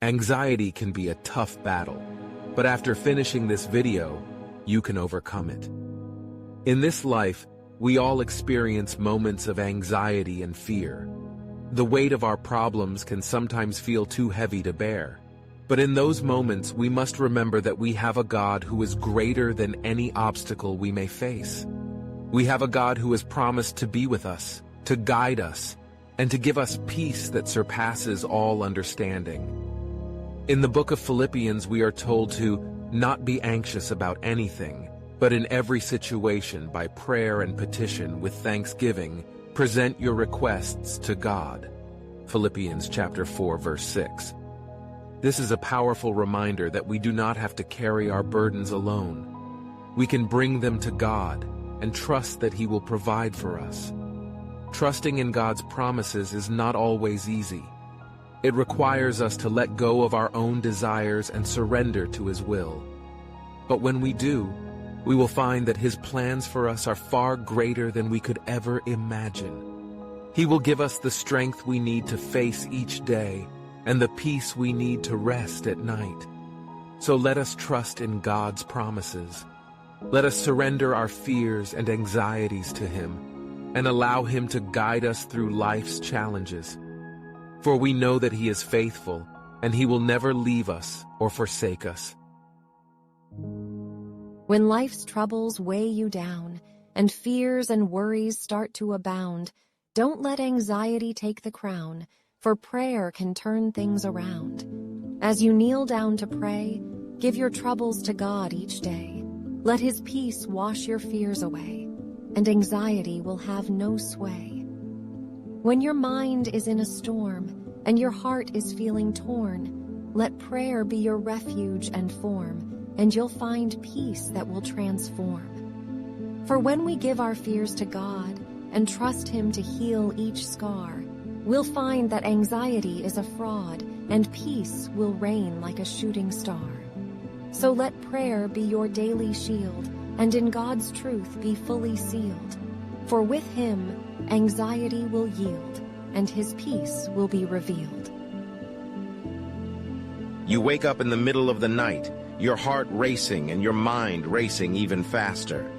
Anxiety can be a tough battle, but after finishing this video, you can overcome it. In this life, we all experience moments of anxiety and fear. The weight of our problems can sometimes feel too heavy to bear. But in those moments, we must remember that we have a God who is greater than any obstacle we may face. We have a God who has promised to be with us, to guide us, and to give us peace that surpasses all understanding. In the book of Philippians, we are told to not be anxious about anything, but in every situation, by prayer and petition with thanksgiving, present your requests to God. Philippians chapter 4, verse 6. This is a powerful reminder that we do not have to carry our burdens alone. We can bring them to God and trust that He will provide for us. Trusting in God's promises is not always easy. It requires us to let go of our own desires and surrender to His will. But when we do, we will find that His plans for us are far greater than we could ever imagine. He will give us the strength we need to face each day and the peace we need to rest at night. So let us trust in God's promises. Let us surrender our fears and anxieties to Him and allow Him to guide us through life's challenges. For we know that He is faithful, and He will never leave us or forsake us. When life's troubles weigh you down, and fears and worries start to abound, don't let anxiety take the crown, for prayer can turn things around. As you kneel down to pray, give your troubles to God each day. Let His peace wash your fears away, and anxiety will have no sway. When your mind is in a storm and your heart is feeling torn, let prayer be your refuge and form, and you'll find peace that will transform. For when we give our fears to God and trust Him to heal each scar, we'll find that anxiety is a fraud and peace will reign like a shooting star. So let prayer be your daily shield, and in God's truth be fully sealed. For with Him, anxiety will yield, and His peace will be revealed. You wake up in the middle of the night, your heart racing and your mind racing even faster.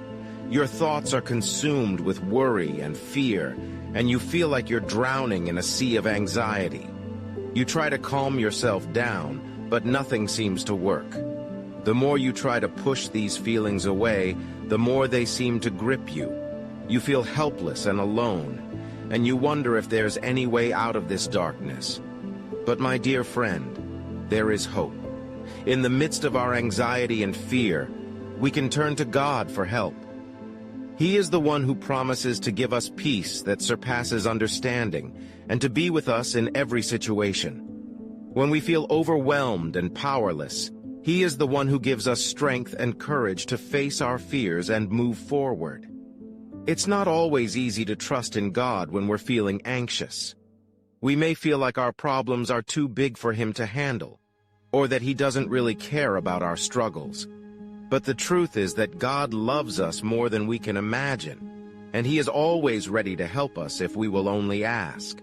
Your thoughts are consumed with worry and fear, and you feel like you're drowning in a sea of anxiety. You try to calm yourself down, but nothing seems to work. The more you try to push these feelings away, the more they seem to grip you. You feel helpless and alone, and you wonder if there's any way out of this darkness. But my dear friend, there is hope. In the midst of our anxiety and fear, we can turn to God for help. He is the one who promises to give us peace that surpasses understanding and to be with us in every situation. When we feel overwhelmed and powerless, He is the one who gives us strength and courage to face our fears and move forward. It's not always easy to trust in God when we're feeling anxious. We may feel like our problems are too big for Him to handle, or that He doesn't really care about our struggles. But the truth is that God loves us more than we can imagine, and He is always ready to help us if we will only ask.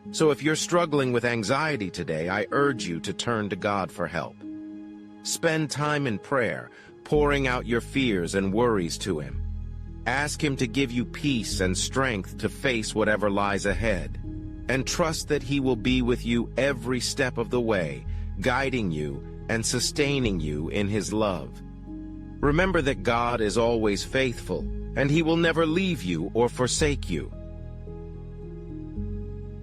So if you're struggling with anxiety today, I urge you to turn to God for help. Spend time in prayer, pouring out your fears and worries to Him. Ask Him to give you peace and strength to face whatever lies ahead, and trust that He will be with you every step of the way, guiding you and sustaining you in His love. Remember that God is always faithful, and He will never leave you or forsake you.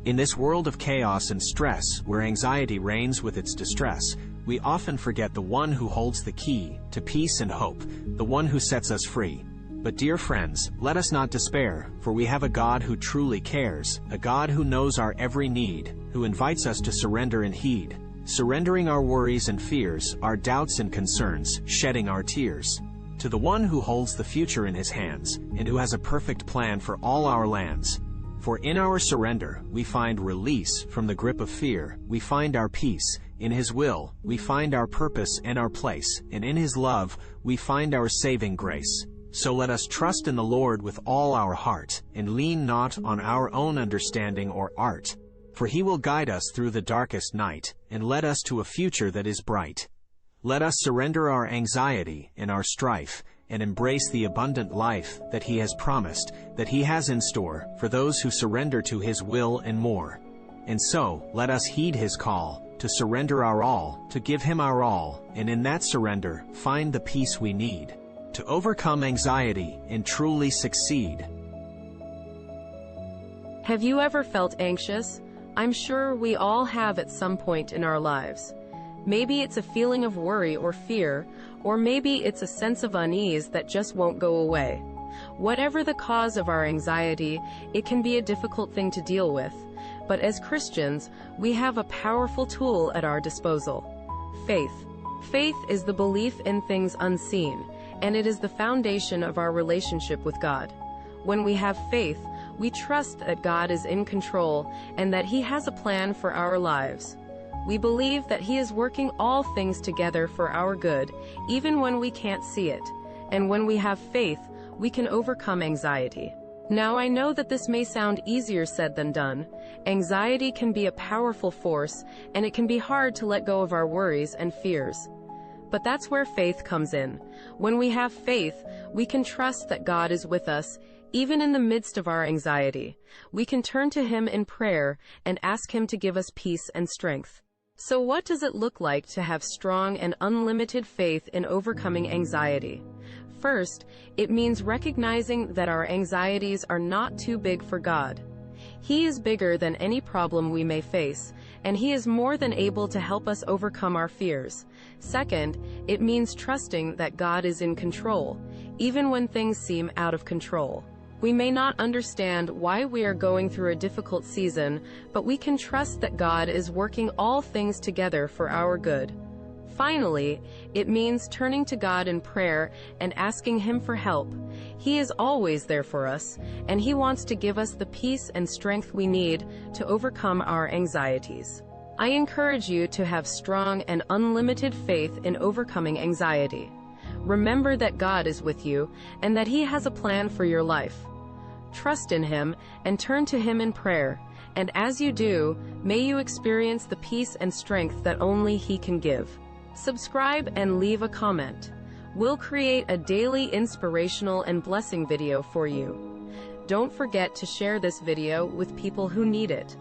In this world of chaos and stress, where anxiety reigns with its distress, we often forget the one who holds the key to peace and hope, the one who sets us free. But dear friends, let us not despair, for we have a God who truly cares, a God who knows our every need, who invites us to surrender and heed, surrendering our worries and fears, our doubts and concerns, shedding our tears, to the one who holds the future in His hands, and who has a perfect plan for all our lands. For in our surrender, we find release from the grip of fear, we find our peace. In His will, we find our purpose and our place, and in His love, we find our saving grace. So let us trust in the Lord with all our heart, and lean not on our own understanding or art. for he will guide us through the darkest night, and lead us to a future that is bright. Let us surrender our anxiety and our strife, and embrace the abundant life that he has promised, that he has in store for those who surrender to his will and more. And so, let us heed his call, to surrender our all, to give him our all, and in that surrender, find the peace we need, to overcome anxiety and truly succeed. Have you ever felt anxious? I'm sure we all have at some point in our lives. Maybe it's a feeling of worry or fear, or maybe it's a sense of unease that just won't go away. Whatever the cause of our anxiety, it can be a difficult thing to deal with. But as Christians, we have a powerful tool at our disposal: faith. Faith is the belief in things unseen, and it is the foundation of our relationship with God. When we have faith, we trust that God is in control and that he has a plan for our lives. We believe that he is working all things together for our good, even when we can't see it. And when we have faith, we can overcome anxiety. Now, I know that this may sound easier said than done. Anxiety can be a powerful force, and it can be hard to let go of our worries and fears. But that's where faith comes in. When we have faith, we can trust that God is with us, even in the midst of our anxiety. We can turn to him in prayer and ask him to give us peace and strength. So what does it look like to have strong and unlimited faith in overcoming anxiety? First, it means recognizing that our anxieties are not too big for God. He is bigger than any problem we may face, and he is more than able to help us overcome our fears. Second, it means trusting that God is in control, even when things seem out of control. We may not understand why we are going through a difficult season, but we can trust that God is working all things together for our good. Finally, it means turning to God in prayer and asking him for help. He is always there for us, and he wants to give us the peace and strength we need to overcome our anxieties. I encourage you to have strong and unlimited faith in overcoming anxiety. Remember that God is with you, and that he has a plan for your life. Trust in him, and turn to him in prayer, and as you do, may you experience the peace and strength that only he can give. Subscribe and leave a comment. We'll create a daily inspirational and blessing video for you. Don't forget to share this video with people who need it.